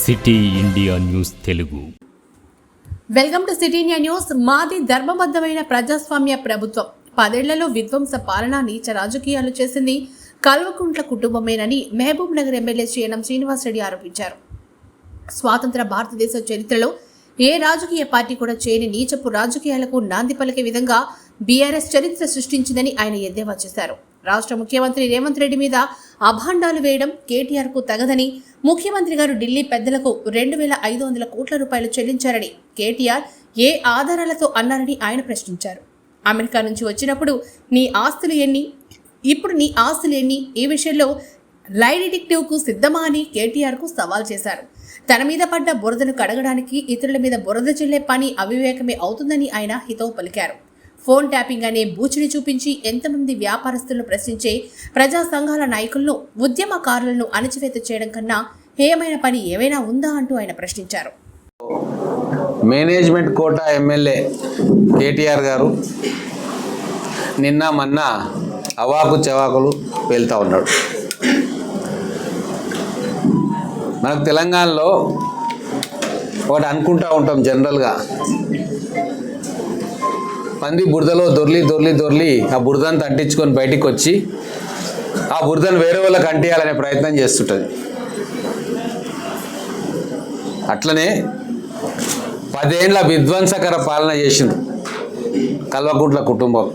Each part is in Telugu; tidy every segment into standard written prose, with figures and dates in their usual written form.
City India news Telugu. Welcome to city India news. మాది ధర్మబద్ధమైన ప్రజాస్వామ్య ప్రభుత్వం. 10 ఏళ్లలో విధ్వంస పాలన, నీచ రాజకీయాలు చేసింది కల్వకుంట్ల కుటుంబమేనని మహబూబ్ నగర్ ఎమ్మెల్యే శ్రీనం శ్రీనివాసరెడ్డి ఆరోపించారు. స్వాతంత్ర భారతదేశ చరిత్రలో ఏ రాజకీయ పార్టీ కూడా చేయని నీచపు రాజకీయాలకు నాంది పలికే విధంగా బీఆర్ఎస్ చరిత్ర సృష్టించిందని ఆయన ఎద్దేవా చేశారు. రాష్ట్ర ముఖ్యమంత్రి రేవంత్ రెడ్డి మీద అభాండాలు వేయడం కేటీఆర్కు తగదని, ముఖ్యమంత్రి గారు ఢిల్లీ పెద్దలకు 2,500 కోట్ల రూపాయలు చెల్లించారని కేటీఆర్ ఏ ఆధారాలతో అన్నారని ఆయన ప్రశ్నించారు. అమెరికా నుంచి వచ్చినప్పుడు నీ ఆస్తులు ఎన్ని, ఇప్పుడు నీ ఆస్తులు ఎన్ని, ఈ విషయంలో లై డిటెక్టివ్కు సిద్ధమా అని కేటీఆర్కు సవాల్ చేశారు. తన మీద పడ్డ బురదను కడగడానికి ఇతరుల మీద బురద చెల్లే పని అవివేకమే అవుతుందని ఆయన హితవు పలికారు. ఫోన్ ట్యాపింగ్ అనే బూచిని చూపించి ఎంతమంది వ్యాపారస్తులను ప్రశ్నించే ప్రజా సంఘాల నాయకులను, ఉద్యమకారులను అణచివేత చేయడం కన్నా హేయమైన పని ఏమైనా ఉందా అంటూ ఆయన ప్రశ్నించారు. మేనేజ్మెంట్ కోట ఎమ్మెల్యే కేటీఆర్ గారు నిన్న మొన్న అవాకు చవాకులు వెళ్తూ ఉన్నాడు. మనకు తెలంగాణలో ఒకటి అనుకుంటూ ఉంటాం జనరల్గా, పంది బురదలో దొర్లి ఆ బురదను అంటించుకొని బయటికి వచ్చి ఆ బురదను వేరే వాళ్ళకి అంటియాలనే ప్రయత్నం చేస్తుంటుంది. అట్లనే 10 ఏళ్ల విధ్వంసకర పాలన చేసింది కల్వకుంట్ల కుటుంబం.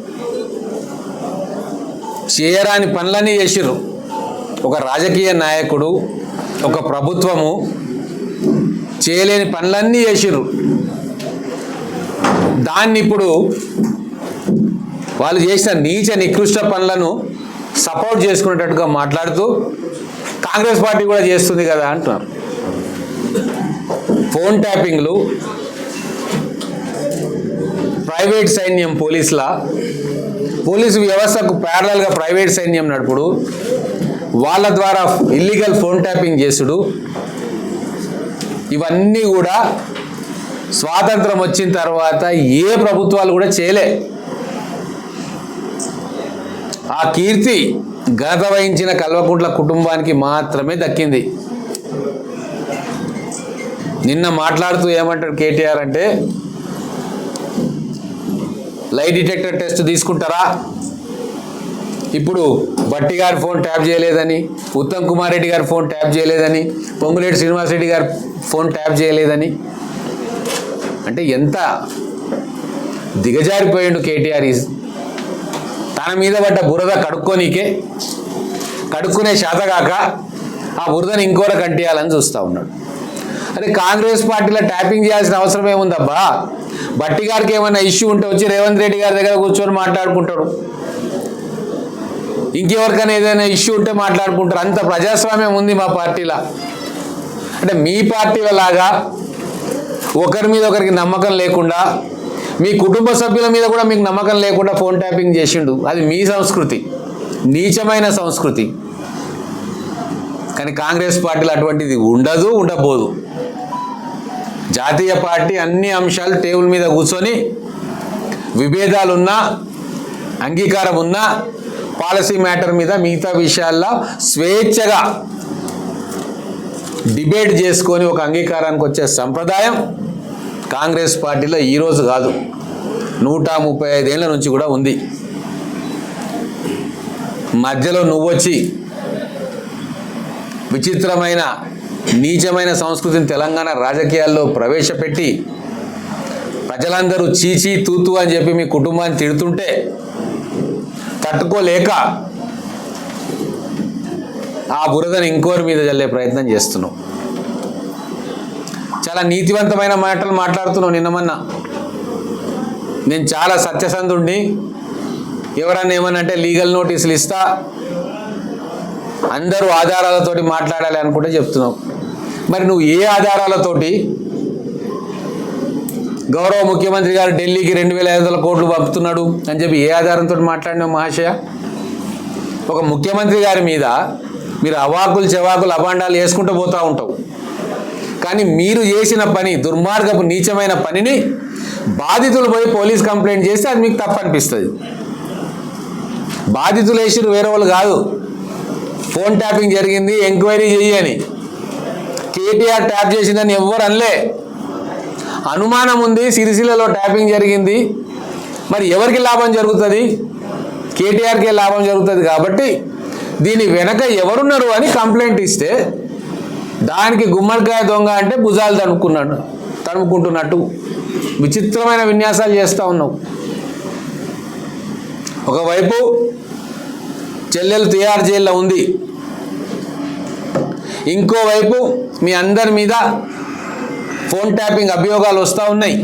చేయరాని పనులన్నీ చేసిర్రు. ఒక రాజకీయ నాయకుడు, ఒక ప్రభుత్వము చేయలేని పనులన్నీ చేసిర్రు. దాన్ని ఇప్పుడు వాళ్ళు చేసిన నీచ నికృష్ట పనులను సపోర్ట్ చేసుకునేటట్టుగా మాట్లాడుతూ కాంగ్రెస్ పార్టీ కూడా చేస్తుంది కదా అంటున్నారు. ఫోన్ ట్యాపింగ్లు, ప్రైవేట్ సైన్యం పోలీసు వ్యవస్థకు ప్యారలల్గా ప్రైవేట్ సైన్యం నడుపుడు, వాళ్ళ ద్వారా ఇల్లీగల్ ఫోన్ ట్యాపింగ్ చేసుడు, ఇవన్నీ కూడా స్వాతంత్రం వచ్చిన తర్వాత ఏ ప్రభుత్వాలు కూడా చేయలే. ఆ కీర్తి ఘనత వహించిన కల్వకుంట్ల కుటుంబానికి మాత్రమే దక్కింది. నిన్న మాట్లాడుతూ ఏమంటాడు కేటీఆర్ అంటే, లై డిటెక్టర్ టెస్ట్ తీసుకుంటారా, ఇప్పుడు బట్టి గారి ఫోన్ ట్యాప్ చేయలేదని, ఉత్తమ్ కుమార్ రెడ్డి గారి ఫోన్ ట్యాప్ చేయలేదని, పొంగులేటి శ్రీనివాసరెడ్డి గారి ఫోన్ ట్యాప్ చేయలేదని. అంటే ఎంత దిగజారిపోయిండు కేటీఆర్. తన మీద పడ్డ బురద కడుక్కునే శాతగాక ఆ బురదను ఇంకోర కంటియాలని చూస్తూ ఉన్నాడు. అదే కాంగ్రెస్ పార్టీలో ట్యాపింగ్ చేయాల్సిన అవసరం ఏముందబ్బా? బట్టి గారికి ఏమైనా ఇష్యూ ఉంటే వచ్చి రేవంత్ రెడ్డి గారి దగ్గర కూర్చొని మాట్లాడుకుంటాడు, ఇంకెవరికైనా ఏదైనా ఇష్యూ ఉంటే మాట్లాడుకుంటారు. అంత ప్రజాస్వామ్యం ఉంది మా పార్టీలో. అంటే మీ పార్టీల లాగా ఒకరి మీద ఒకరికి నమ్మకం లేకుండా, మీ కుటుంబ సభ్యుల మీద కూడా మీకు నమ్మకం లేకుండా ఫోన్ ట్యాపింగ్ చేసిండు. అది మీ సంస్కృతి, నీచమైన సంస్కృతి. కానీ కాంగ్రెస్ పార్టీలో అటువంటిది ఉండబోదు. జాతీయ పార్టీ అన్ని అంశాలు టేబుల్ మీద కూర్చొని విభేదాలున్నా, అంగీకారం ఉన్నా, పాలసీ మ్యాటర్ మీద మిగతా విషయాల్లో స్వేచ్ఛగా డిబేట్ చేసుకొని ఒక అంగీకారానికి వచ్చే సంప్రదాయం కాంగ్రెస్ పార్టీలో ఈరోజు కాదు, 135 ఏళ్ల నుంచి కూడా ఉంది. మధ్యలో నువ్వొచ్చి విచిత్రమైన నీచమైన సంస్కృతిని తెలంగాణ రాజకీయాల్లో ప్రవేశపెట్టి ప్రజలందరూ చీచీ తూతూ అని చెప్పి మీ కుటుంబాన్ని తిడుతుంటే తట్టుకోలేక ఆ బురదను ఇంకోరి మీద చల్లే ప్రయత్నం చేస్తున్నావు. చాలా నీతివంతమైన మాటలు మాట్లాడుతున్నావు. నిన్నమన్నా నేను చాలా సత్యసంధుడిని, ఎవరన్నా ఏమనంటే లీగల్ నోటీసులు ఇస్తా, అందరూ ఆధారాలతోటి మాట్లాడాలి అనుకుంటే చెప్తున్నావు. మరి నువ్వు ఏ ఆధారాలతోటి గౌరవ ముఖ్యమంత్రి గారు ఢిల్లీకి 2,500 కోట్లు పంపుతున్నాడు అని చెప్పి ఏ ఆధారంతో మాట్లాడినావు మహాశయ? ఒక ముఖ్యమంత్రి గారి మీద మీరు అవాకులు చెవాకులు అభాండాలు వేసుకుంటూ పోతూ ఉంటావు. కానీ మీరు చేసిన పని, దుర్మార్గపు నీచమైన పనిని బాధితులు పోయి పోలీస్ కంప్లైంట్ చేస్తే అది మీకు తప్పు అనిపిస్తుంది. బాధితులు వేసిరు, వేరే వాళ్ళు కాదు. ఫోన్ ట్యాపింగ్ జరిగింది, ఎంక్వైరీ చేయని కేటీఆర్ ట్యాప్ చేసిందని ఎవ్వరు అనలే. అనుమానం ఉంది, సిరిసిల్లలో ట్యాపింగ్ జరిగింది, మరి ఎవరికి లాభం జరుగుతుంది? కేటీఆర్కే లాభం జరుగుతుంది. కాబట్టి దీని వెనక ఎవరున్నారు అని కంప్లైంట్ ఇస్తే దానికి గుమ్మడికాయ దొంగ అంటే భుజాలు తడుముకుంటున్నట్టు విచిత్రమైన విన్యాసాలు చేస్తూ ఉన్నావు. ఒకవైపు చెల్లెలు తిహార్ జైల్లో ఉంది, ఇంకోవైపు మీ అందరి మీద ఫోన్ ట్యాపింగ్ అభియోగాలు వస్తూ ఉన్నాయి.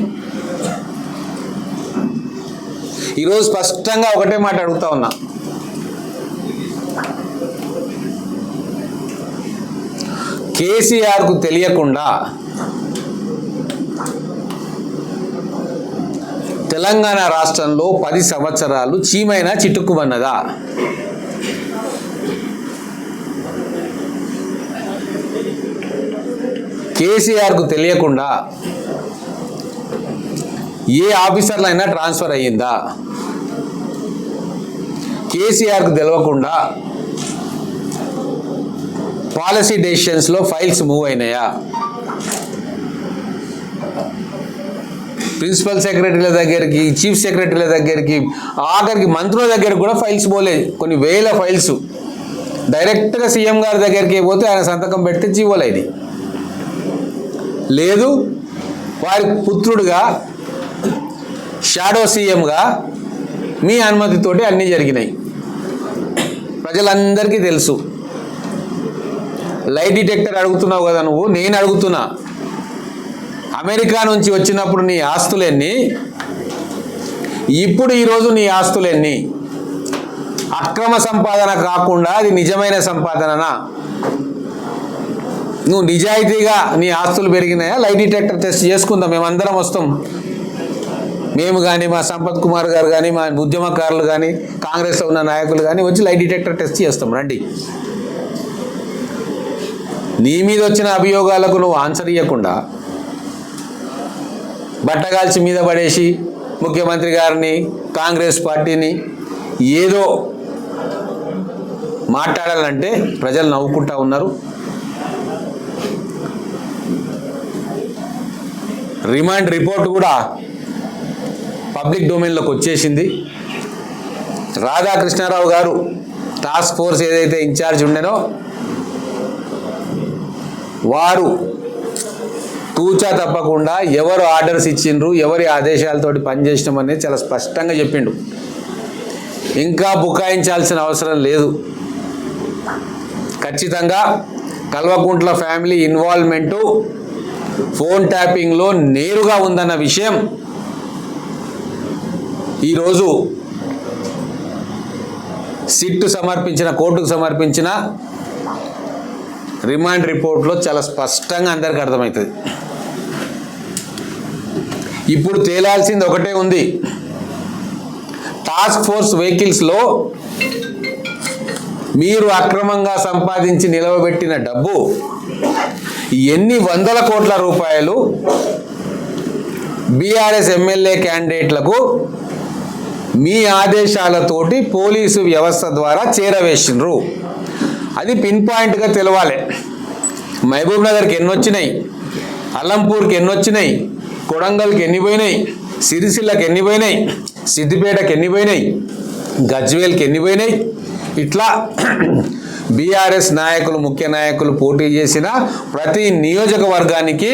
ఈరోజు స్పష్టంగా ఒకటే మాట అడుగుతా ఉన్నా, కేసీఆర్కు తెలియకుండా తెలంగాణ రాష్ట్రంలో 10 సంవత్సరాలు చీమైనా చిట్టుకుమన్నదా? కేసీఆర్కు తెలియకుండా ఏ ఆఫీసర్లైనా ట్రాన్స్ఫర్ అయ్యిందా? కేసీఆర్కు తెలియకుండా పాలసీ డెసిషన్స్లో ఫైల్స్ మూవ్ అయినాయా? ప్రిన్సిపల్ సెక్రటరీల దగ్గరికి, చీఫ్ సెక్రటరీల దగ్గరికి, ఆఖరికి మంత్రుల దగ్గరికి కూడా ఫైల్స్ పోలేదు. కొన్ని వేల ఫైల్స్ డైరెక్ట్గా సీఎం గారి దగ్గరికి పోతే ఆయన సంతకం పెడితే జీవోలేదు. లేదు, వారి పుత్రుడుగా షాడో సీఎంగా మీ అనుమతితోటి అన్నీ జరిగినాయి. ప్రజలందరికీ తెలుసు. లైట్ డిటెక్టర్ అడుగుతున్నావు కదా నువ్వు, నేను అడుగుతున్నా, అమెరికా నుంచి వచ్చినప్పుడు నీ ఆస్తులెన్ని, ఇప్పుడు ఈరోజు నీ ఆస్తులెన్ని? అక్రమ సంపాదన కాకుండా అది నిజమైన సంపాదననా? నువ్వు నిజాయితీగా నీ ఆస్తులు పెరిగినాయా? లైట్ డిటెక్టర్ టెస్ట్ చేసుకుందాం, మేమందరం వస్తాం. మేము కానీ, మా సంపత్ కుమార్ గారు కానీ, మా ఉద్యమకారులు కానీ, కాంగ్రెస్లో ఉన్న నాయకులు కానీ వచ్చి లైట్ డిటెక్టర్ టెస్ట్ చేస్తాం, రండి. నీ మీద వచ్చిన అభియోగాలకు నువ్వు ఆన్సర్ ఇవ్వకుండా బట్టగాల్చి మీద పడేసి ముఖ్యమంత్రి గారిని, కాంగ్రెస్ పార్టీని ఏదో మాట్లాడాలంటే ప్రజలు నవ్వుకుంటా ఉన్నారు. రిమాండ్ రిపోర్ట్ కూడా పబ్లిక్ డొమైన్లోకి వచ్చేసింది. రాధాకృష్ణారావు గారు టాస్క్ ఫోర్స్ ఏదైతే ఇన్ఛార్జ్ ఉండేనో వారు తూచా తప్పకుండా ఎవరు ఆర్డర్స్ ఇచ్చిండ్రు, ఎవరి ఆదేశాలతోటి పనిచేసినామనేది చాలా స్పష్టంగా చెప్పిండు. ఇంకా బుకాయించాల్సిన అవసరం లేదు. ఖచ్చితంగా కల్వకుంట్ల ఫ్యామిలీ ఇన్వాల్వ్మెంటు ఫోన్ ట్యాపింగ్లో నేరుగా ఉందన్న విషయం ఈరోజు సిట్ సమర్పించిన, కోర్టుకు సమర్పించిన రిమాండ్ రిపోర్ట్లో చాలా స్పష్టంగా అందరికీ అర్థమవుతుంది. ఇప్పుడు తేలాల్సింది ఒకటే ఉంది, టాస్క్ ఫోర్స్ వెహికల్స్లో మీరు అక్రమంగా సంపాదించి నిలవబెట్టిన డబ్బు ఎన్ని వందల కోట్ల రూపాయలు బీఆర్ఎస్ ఎమ్మెల్యే క్యాండిడేట్లకు మీ ఆదేశాలతోటి పోలీసు వ్యవస్థ ద్వారా చేరవేసిండ్రు. అది పిన్ పాయింట్గా తెలవాలి. మహబూబ్ నగర్కి ఎన్ని వచ్చినాయి, అల్లంపూర్కి ఎన్ని వచ్చినాయి, కొడంగల్కి ఎన్ని పోయినాయి, సిరిసిల్లకి ఎన్ని పోయినాయి, సిద్దిపేటకి ఎన్ని పోయినాయి, గజ్వేల్కి ఎన్ని పోయినాయి, ఇట్లా బీఆర్ఎస్ నాయకులు, ముఖ్య నాయకులు పోటీ చేసిన ప్రతి నియోజకవర్గానికి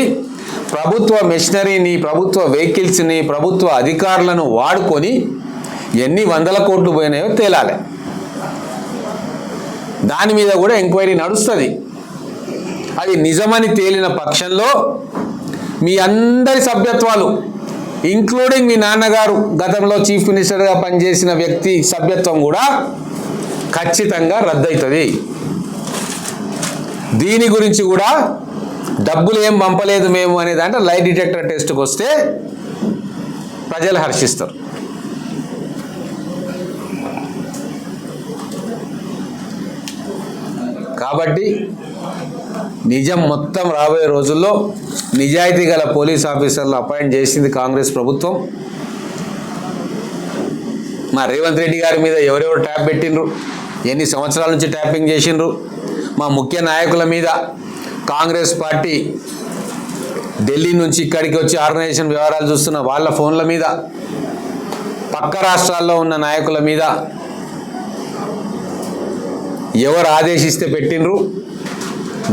ప్రభుత్వ మెషినరీని, ప్రభుత్వ వెహికల్స్ని, ప్రభుత్వ అధికారులను వాడుకొని ఎన్ని వందల కోట్లు పోయినాయో తేలాలి. దాని మీద కూడా ఎంక్వైరీ నడుస్తుంది. అది నిజమని తేలిన పక్షంలో మీ అందరి సభ్యత్వాలు, ఇంక్లూడింగ్ మీ నాన్నగారు గతంలో చీఫ్ మినిస్టర్గా పనిచేసిన వ్యక్తి సభ్యత్వం కూడా ఖచ్చితంగా రద్దవుతుంది. దీని గురించి కూడా డబ్బులు ఏం పంపలేదు మేము అనే దాంట్లో లైట్ డిటెక్టర్ టెస్ట్కి వస్తే ప్రజలు హర్షిస్తారు. కాబట్టి నిజం మొత్తం రాబోయే రోజుల్లో నిజాయితీ గల పోలీస్ ఆఫీసర్లు అపాయింట్ చేసింది కాంగ్రెస్ ప్రభుత్వం. మా రేవంత్ రెడ్డి గారి మీద ఎవరెవరు ట్యాప్ పెట్టిండ్రు, ఎన్ని సంవత్సరాల నుంచి ట్యాపింగ్ చేసిండ్రు, మా ముఖ్య నాయకుల మీద కాంగ్రెస్ పార్టీ ఢిల్లీ నుంచి ఇక్కడికి వచ్చి ఆర్గనైజేషన్ వ్యవహారాలు చూస్తున్న వాళ్ళ ఫోన్ల మీద, పక్క రాష్ట్రాల్లో ఉన్న నాయకుల మీద ఎవరు ఆదేశిస్తే పెట్టినరు,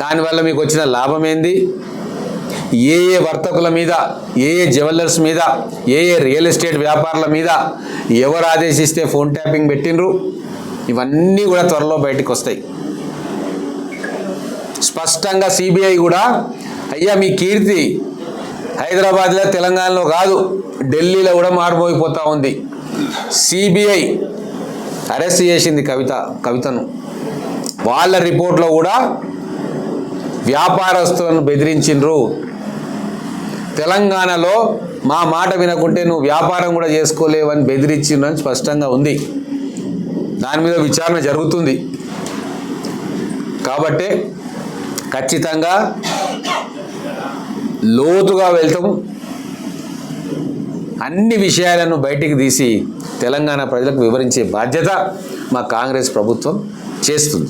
దానివల్ల మీకు వచ్చిన లాభం ఏంది, ఏ ఏ వర్తకుల మీద, ఏ ఏ జ్యువెలర్స్ మీద, ఏ ఏ రియల్ ఎస్టేట్ వ్యాపారుల మీద ఎవరు ఆదేశిస్తే ఫోన్ ట్యాపింగ్ పెట్టినరు, ఇవన్నీ కూడా త్వరలో బయటకు వస్తాయి. స్పష్టంగా సిబిఐ కూడా అయ్యా మీ కీర్తి హైదరాబాద్లో తెలంగాణలో కాదు ఢిల్లీలో కూడా మారిపోయిపోతూ ఉంది. సిబిఐ అరెస్ట్ చేసింది కవితను. వాళ్ళ రిపోర్ట్లో కూడా వ్యాపారస్తులను బెదిరించిండ్రు. తెలంగాణలో మా మాట వినకుంటే నువ్వు వ్యాపారం కూడా చేసుకోలేవని బెదిరించిండ్రని స్పష్టంగా ఉంది. దాని మీద విచారణ జరుగుతుంది. కాబట్టి ఖచ్చితంగా లోతుగా వెళ్తాం. అన్ని విషయాలను బయటికి తీసి తెలంగాణ ప్రజలకు వివరించే బాధ్యత మా కాంగ్రెస్ ప్రభుత్వం చేస్తుంది.